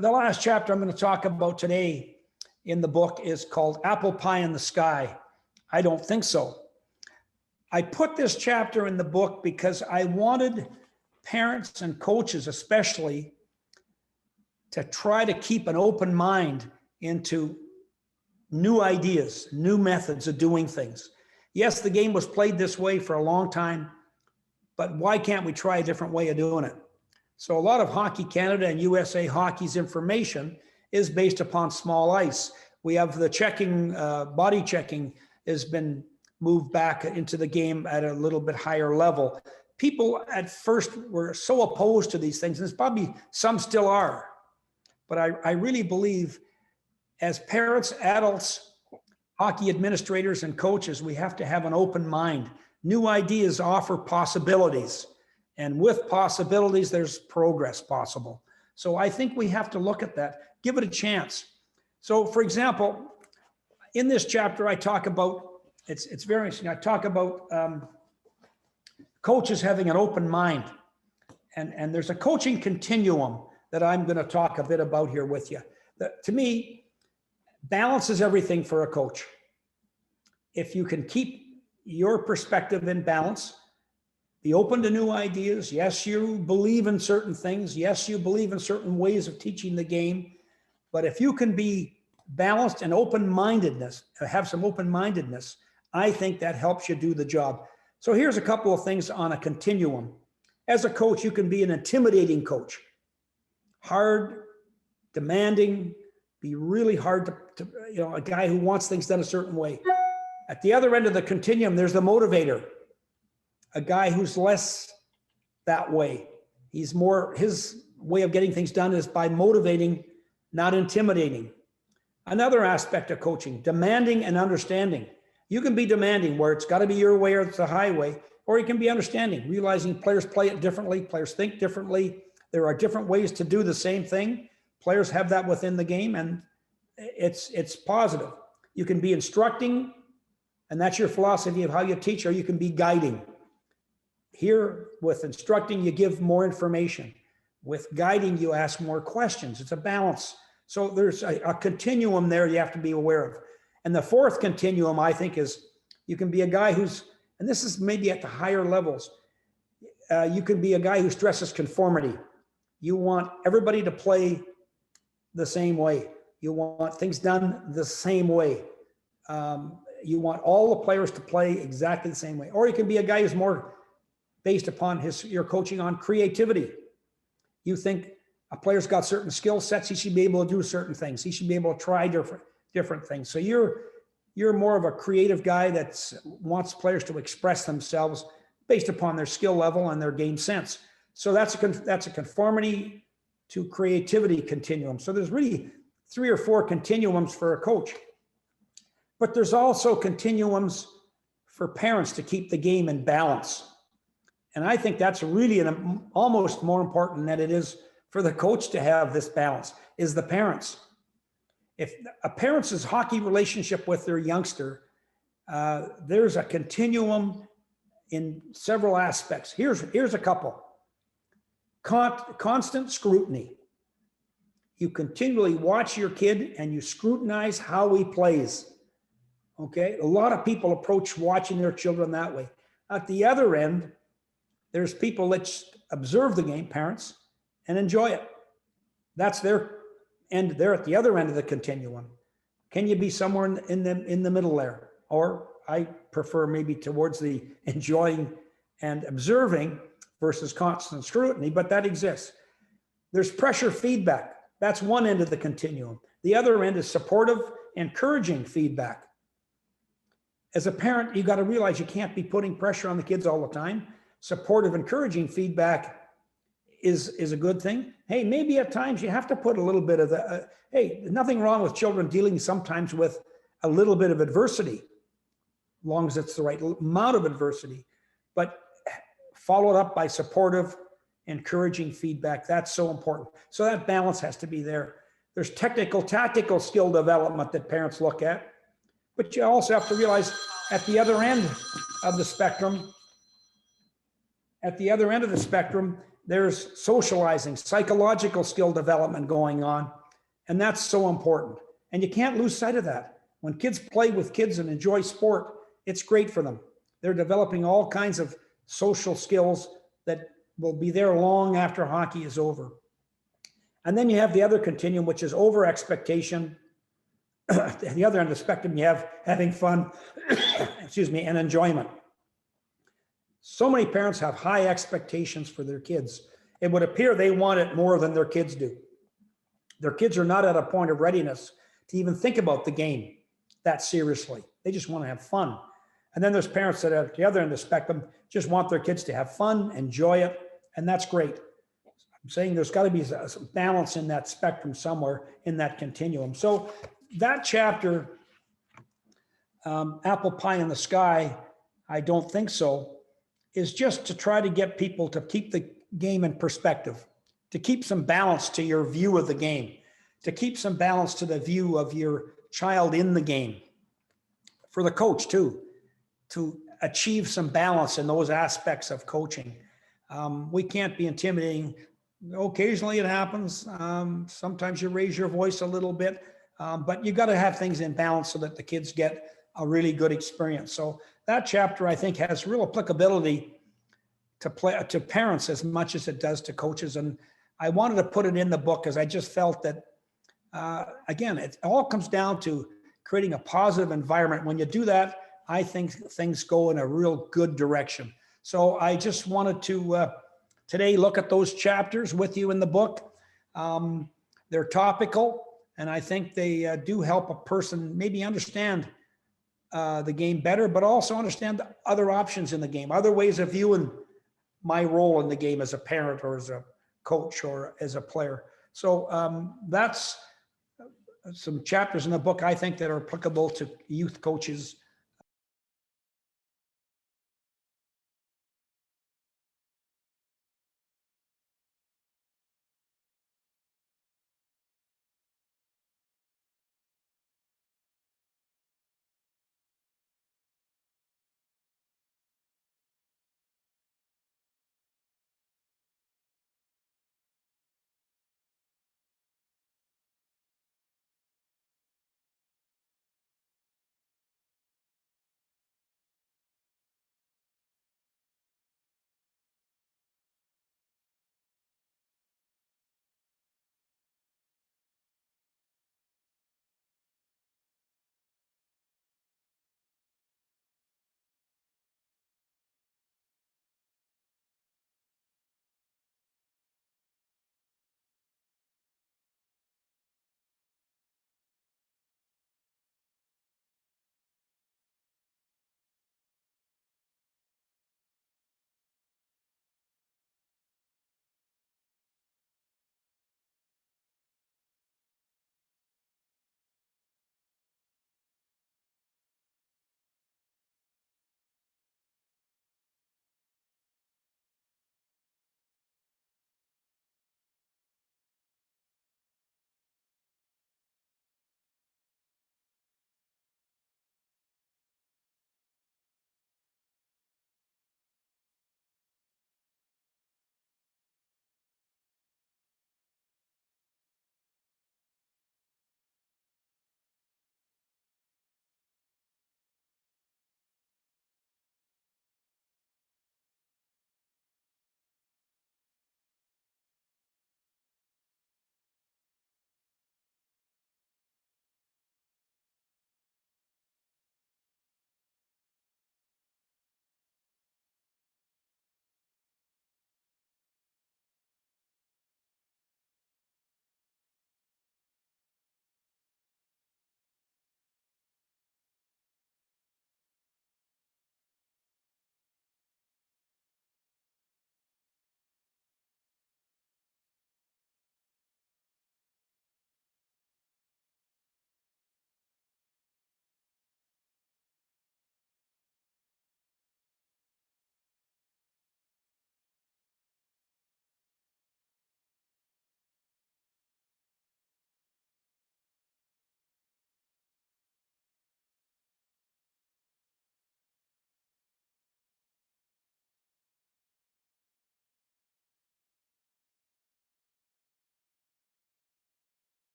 The last chapter I'm going to talk about today in the book is called Apple Pie in the Sky. I don't think so. I put this chapter in the book because I wanted parents and coaches especially to try to keep an open mind into new ideas, new methods of doing things. Yes, the game was played this way for a long time, but why can't we try a different way of doing it? So a lot of Hockey Canada and USA Hockey's information is based upon small ice. We have the checking, body checking has been moved back into the game at a little bit higher level. People at first were so opposed to these things, and there's probably some still are. But I really believe as parents, adults, hockey administrators, and coaches, we have to have an open mind. New ideas offer possibilities. And with possibilities, there's progress possible. So I think we have to look at that, give it a chance. So for example, in this chapter, I talk about, it's very interesting. I talk about coaches having an open mind. And there's a coaching continuum that I'm going to talk a bit about here with you. To me, balance is everything for a coach. If you can keep your perspective in balance, be open to new ideas. Yes, you believe in certain things. Yes, you believe in certain ways of teaching the game. But if you can be balanced and open-mindedness, have some open-mindedness, I think that helps you do the job. So here's a couple of things on a continuum. As a coach, you can be an intimidating coach. Hard, demanding, be really hard to a guy who wants things done a certain way. At the other end of the continuum, there's the motivator. A guy who's less that way. He's more, his way of getting things done is by motivating, not intimidating. Another aspect of coaching, demanding and understanding. You can be demanding where it's got to be your way or it's a highway, or you can be understanding, realizing players play it differently, players think differently. There are different ways to do the same thing. Players have that within the game, and it's positive. You can be instructing, and that's your philosophy of how you teach, or you can be guiding. Here, with instructing, you give more information. With guiding, you ask more questions. It's a balance. So there's a continuum there you have to be aware of. And the fourth continuum, I think, is you can be a guy who's, and this is maybe at the higher levels, you can be a guy who stresses conformity. You want everybody to play the same way. You want things done the same way. You want all the players to play exactly the same way. Or you can be a guy who's more based upon your coaching on creativity. You think a player's got certain skill sets, he should be able to do certain things. He should be able to try different things. So you're more of a creative guy that wants players to express themselves based upon their skill level and their game sense. So that's a conformity to creativity continuum. So there's really 3 or 4 continuums for a coach. But there's also continuums for parents to keep the game in balance. And I think that's really almost more important than it is for the coach to have this balance, is the parents. If a parent's hockey relationship with their youngster, there's a continuum in several aspects. Here's a couple. Constant scrutiny. You continually watch your kid and you scrutinize how he plays. Okay, a lot of people approach watching their children that way. At the other end, there's people that observe the game, parents, and enjoy it. That's their end. They're at the other end of the continuum. Can you be somewhere in the middle there? Or I prefer maybe towards the enjoying and observing versus constant scrutiny, but that exists. There's pressure feedback. That's one end of the continuum. The other end is supportive, encouraging feedback. As a parent, you got to realize you can't be putting pressure on the kids all the time. Supportive, encouraging feedback is a good thing. Hey, maybe at times you have to put a little bit of the, hey, nothing wrong with children dealing sometimes with a little bit of adversity, as long as it's the right amount of adversity, but followed up by supportive, encouraging feedback. That's so important. So that balance has to be there. There's technical, tactical skill development that parents look at, but you also have to realize at the other end of the spectrum, there's socializing, psychological skill development going on, and that's so important. And you can't lose sight of that. When kids play with kids and enjoy sport, it's great for them. They're developing all kinds of social skills that will be there long after hockey is over. And then you have the other continuum, which is over expectation. At the other end of the spectrum, you have having fun, excuse me, and enjoyment. So many parents have high expectations for their kids. It would appear they want it more than their kids do. Their kids are not at a point of readiness to even think about the game that seriously. They just want to have fun. And then there's parents that are at the other end of the spectrum just want their kids to have fun, enjoy it, and that's great. I'm saying there's got to be some balance in that spectrum somewhere in that continuum. So that chapter, Apple Pie in the Sky, I don't think so, is just to try to get people to keep the game in perspective, to keep some balance to your view of the game, to keep some balance to the view of your child in the game. For the coach too, to achieve some balance in those aspects of coaching. We can't be intimidating. Occasionally it happens. Sometimes you raise your voice a little bit, but you got to have things in balance so that the kids get a really good experience. So that chapter, I think, has real applicability to parents as much as it does to coaches. And I wanted to put it in the book because I just felt that, again, it all comes down to creating a positive environment. When you do that, I think things go in a real good direction. So I just wanted to today look at those chapters with you in the book. They're topical, and I think they do help a person maybe understand the game better, but also understand the other options in the game, other ways of viewing my role in the game as a parent or as a coach or as a player. So that's some chapters in the book I think that are applicable to youth coaches